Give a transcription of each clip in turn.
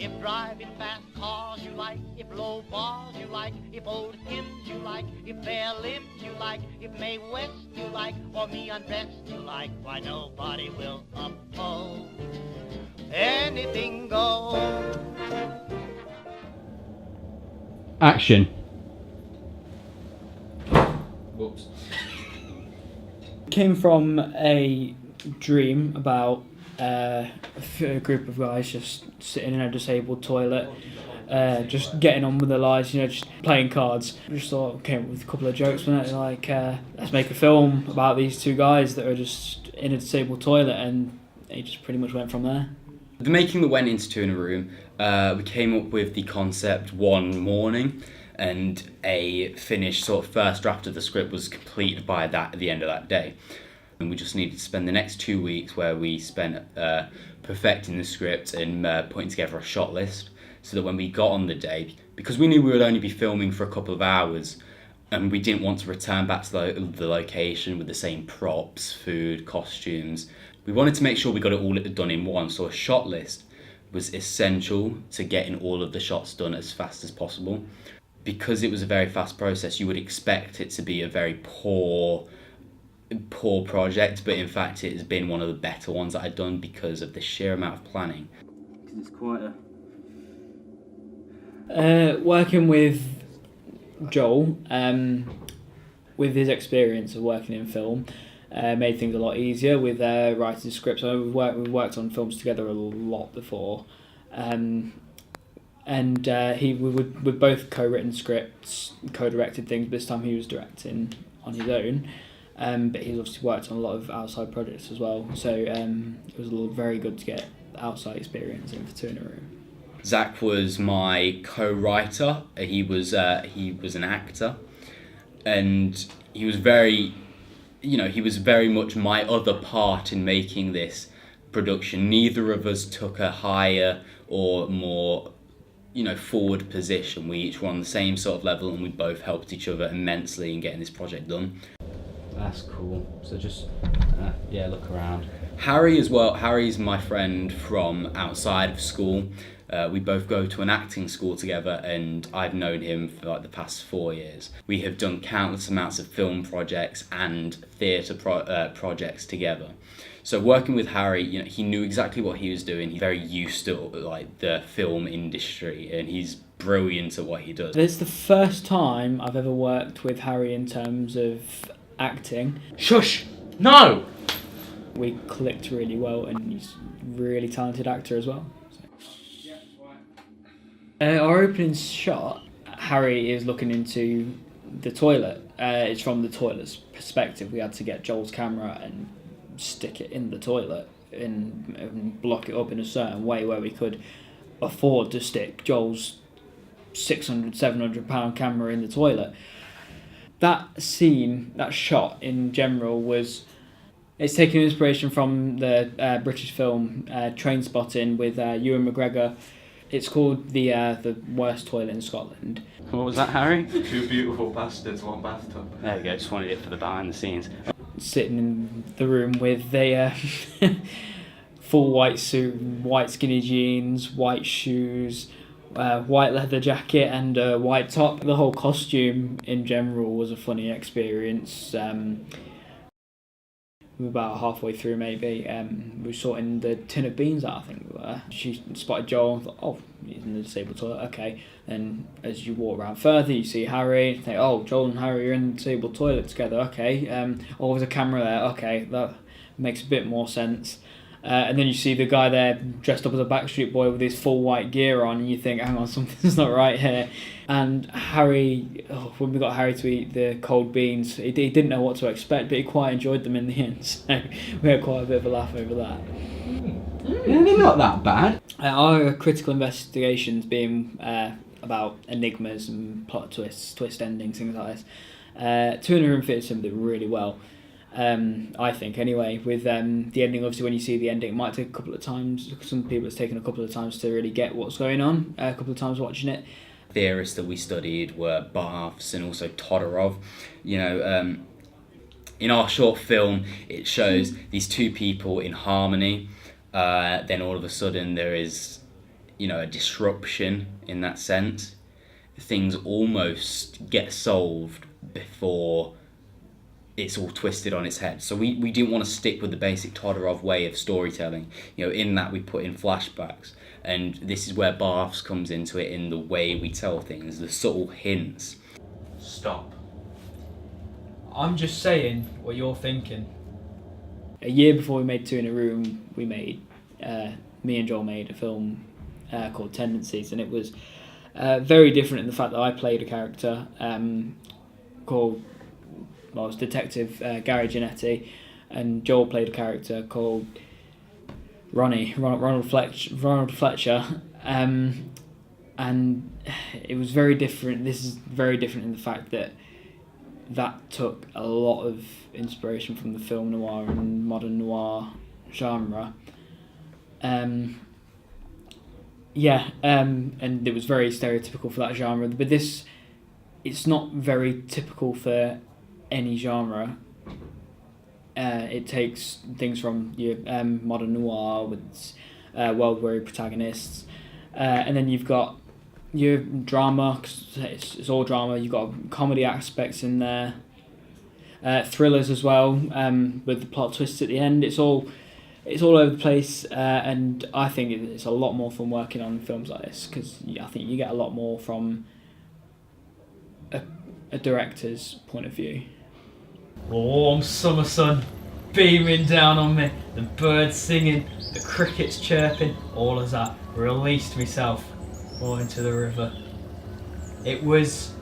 If driving fast cars you like, if low bars you like, if old hymns you like, if bare limbs you like, if Mae West you like, or me undressed you like, why nobody will oppose. Anything goes. Action. Whoops. Came from a dream about a group of guys just sitting in a disabled toilet, just getting on with their lives, just playing cards. I just thought, came up with a couple of jokes, wasn't it? Like, let's make a film about these two guys that are just in a disabled toilet, and it just pretty much went from there. The making that went into Two in a Room, we came up with the concept one morning, and a finished sort of first draft of the script was completed by at the end of that day. And we just needed to spend the next 2 weeks where we spent perfecting the script and putting together a shot list, so that when we got on the day, because we knew we would only be filming for a couple of hours, and we didn't want to return back to the location with the same props, food, costumes. We wanted to make sure we got it all done in one, so a shot list was essential to getting all of the shots done as fast as possible. Because it was a very fast process, you would expect it to be a very poor project, but in fact it has been one of the better ones that I've done because of the sheer amount of planning. Because it's quite Working with Joel, with his experience of working in film, made things a lot easier with writing scripts. I know we've worked on films together a lot before, and we both co-written scripts, co-directed things. But this time he was directing on his own, but he's obviously worked on a lot of outside projects as well. So it was very good to get outside experience in for Two in a Room. Zach was my co-writer. He was an actor, and he was very much my other part in making this production. Neither of us took a higher or more forward position. We each were on the same sort of level, and we both helped each other immensely in getting this project done. That's cool. So just look around. Harry as well. Harry's my friend from outside of school. We both go to an acting school together, and I've known him for like the past 4 years. We have done countless amounts of film projects and theatre projects together. So working with Harry, he knew exactly what he was doing. He's very used to like the film industry, and he's brilliant at what he does. It's the first time I've ever worked with Harry in terms of acting. Shush! No! We clicked really well, and he's a really talented actor as well. Our opening shot, Harry is looking into the toilet. It's from the toilet's perspective. We had to get Joel's camera and stick it in the toilet and block it up in a certain way where we could afford to stick Joel's 600, 700 pound camera in the toilet. That scene, that shot in general it's taken inspiration from the British film Trainspotting with Ewan McGregor. It's called the worst toilet in Scotland. What was that, Harry? Two beautiful bastards, one bathtub. There you go, just wanted it for the behind the scenes. Sitting in the room with the full white suit, white skinny jeans, white shoes, white leather jacket and a white top. The whole costume in general was a funny experience. We were about halfway through maybe. We were sorting the tin of beans out, I think we were. She spotted Joel and thought, oh, he's in the disabled toilet, okay. Then as you walk around further, you see Harry, you think, oh, Joel and Harry are in the disabled toilet together, okay. Oh, there's a camera there, okay, that makes a bit more sense. And then you see the guy there dressed up as a Backstreet Boy with his full white gear on, and you think, hang on, something's not right here. And Harry, when we got Harry to eat the cold beans, he didn't know what to expect, but he quite enjoyed them in the end. So we had quite a bit of a laugh over that. Yeah, they're not that bad. Our critical investigations being about enigmas and plot twists, twist endings, things like this. Two in a Room fits in really well. I think anyway, with the ending, obviously when you see the ending it might take a couple of times. Some people it's taken a couple of times to really get what's going on, a couple of times watching it. Theorists that we studied were Barths and also Todorov. In our short film it shows these two people in harmony, then all of a sudden there is a disruption in that sense. Things almost get solved before it's all twisted on its head. So we didn't want to stick with the basic Todorov way of storytelling. In that we put in flashbacks, and this is where Barths comes into it in the way we tell things, the subtle hints. Stop. I'm just saying what you're thinking. A year before we made Two in a Room, me and Joel made a film called Tendencies, and it was very different in the fact that I played a character called, it was Detective Gary Giannetti, and Joel played a character called Ronald Fletcher, and it was very different. This is very different in the fact that took a lot of inspiration from the film noir and modern noir genre. And it was very stereotypical for that genre, but this, it's not very typical for any genre. It takes things from your modern noir with world-weary protagonists, and then you've got your drama, 'cause it's all drama. You've got comedy aspects in there, thrillers as well, with the plot twists at the end. It's all over the place, and I think it's a lot more fun working on films like this, because I think you get a lot more from a director's point of view. Warm summer sun beaming down on me, the birds singing, the crickets chirping, all of that released myself all into the river. It was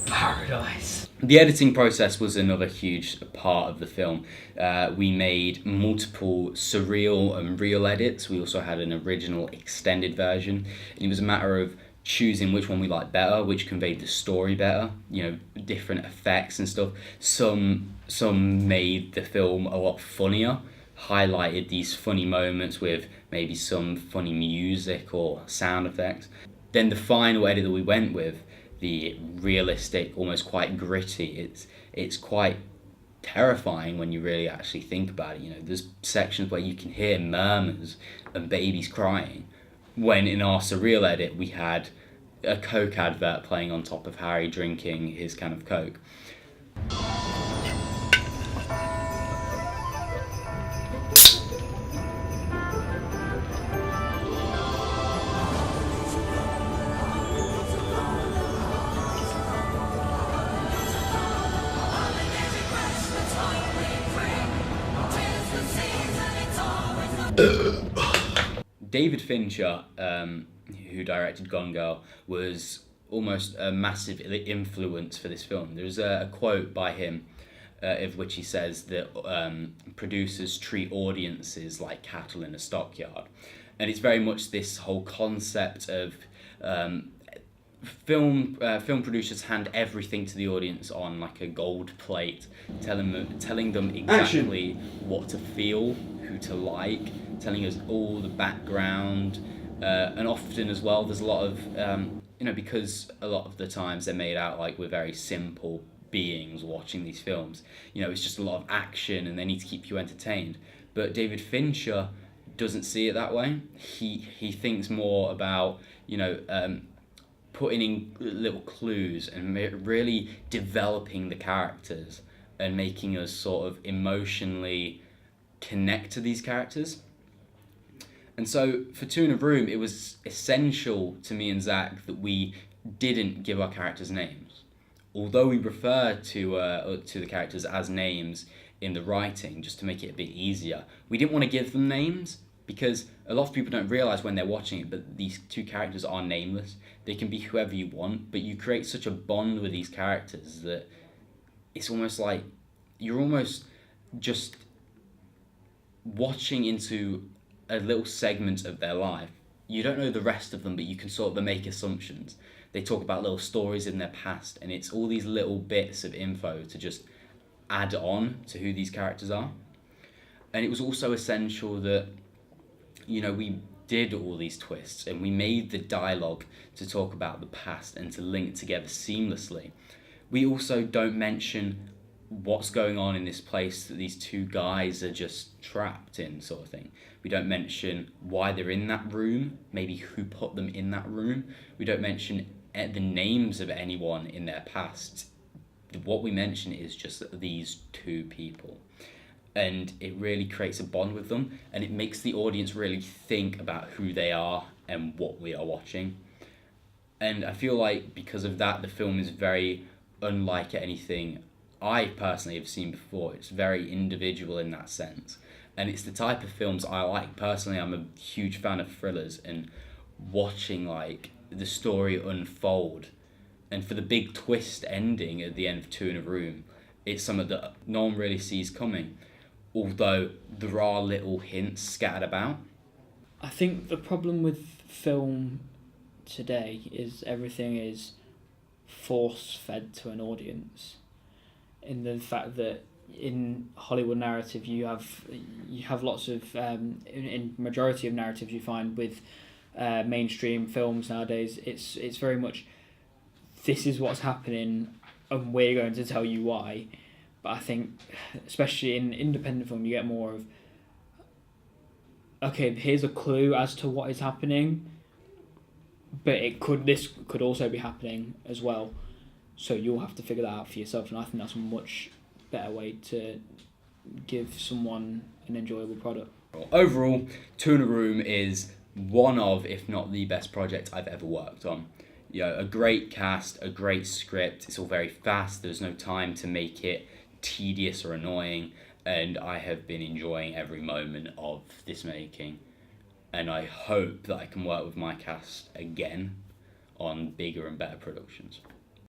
paradise. The editing process was another huge part of the film. We made multiple surreal and real edits. We also had an original extended version. And it was a matter of choosing which one we liked better, which conveyed the story better, different effects and stuff. Some made the film a lot funnier, highlighted these funny moments with maybe some funny music or sound effects. Then the final edit that we went with, the realistic, almost quite gritty, it's quite terrifying when you really actually think about it. There's sections where you can hear murmurs and babies crying, when in our surreal edit we had a Coke advert playing on top of Harry drinking his can of Coke. David Fincher, who directed Gone Girl, was almost a massive influence for this film. There's a quote by him of which he says that producers treat audiences like cattle in a stockyard. And it's very much this whole concept of film producers hand everything to the audience on like a gold plate, telling them exactly what to feel, who to like, telling us all the background, and often as well there's a lot of because a lot of the times they're made out like we're very simple beings watching these films. It's just a lot of action and they need to keep you entertained. But David Fincher doesn't see it that way. He thinks more about putting in little clues and really developing the characters and making us sort of emotionally connect to these characters. And so for Two in a Room, it was essential to me and Zach that we didn't give our characters names. Although we refer to the characters as names in the writing, just to make it a bit easier, we didn't want to give them names, because a lot of people don't realise when they're watching it, but these two characters are nameless. They can be whoever you want, but you create such a bond with these characters that it's almost like you're almost just watching into a little segment of their life. You don't know the rest of them, but you can sort of make assumptions. They talk about little stories in their past, and it's all these little bits of info to just add on to who these characters are. And it was also essential that we did all these twists and we made the dialogue to talk about the past and to link together seamlessly. We also don't mention what's going on in this place that these two guys are just trapped in, sort of thing. We don't mention why they're in that room, maybe who put them in that room. We don't mention the names of anyone in their past. What we mention is just these two people. And it really creates a bond with them, and it makes the audience really think about who they are and what we are watching. And I feel like because of that, the film is very unlike anything I personally have seen before. It's very individual in that sense. And it's the type of films I like. Personally, I'm a huge fan of thrillers, and watching like the story unfold, and for the big twist ending at the end of Two in a Room, it's something that no one really sees coming, although there are little hints scattered about. I think the problem with film today is everything is force-fed to an audience, in the fact that in Hollywood narrative you have lots of in majority of narratives you find with mainstream films nowadays, it's very much, this is what's happening and we're going to tell you why. But I think especially in independent film you get more of, okay, here's a clue as to what is happening, but this could also be happening as well, so you'll have to figure that out for yourself. And I think that's a much better way to give someone an enjoyable product. Overall, Two in a Room is one of, if not the best project I've ever worked on. A great cast, a great script. It's all very fast. There's no time to make it tedious or annoying, and I have been enjoying every moment of this making. And I hope that I can work with my cast again on bigger and better productions.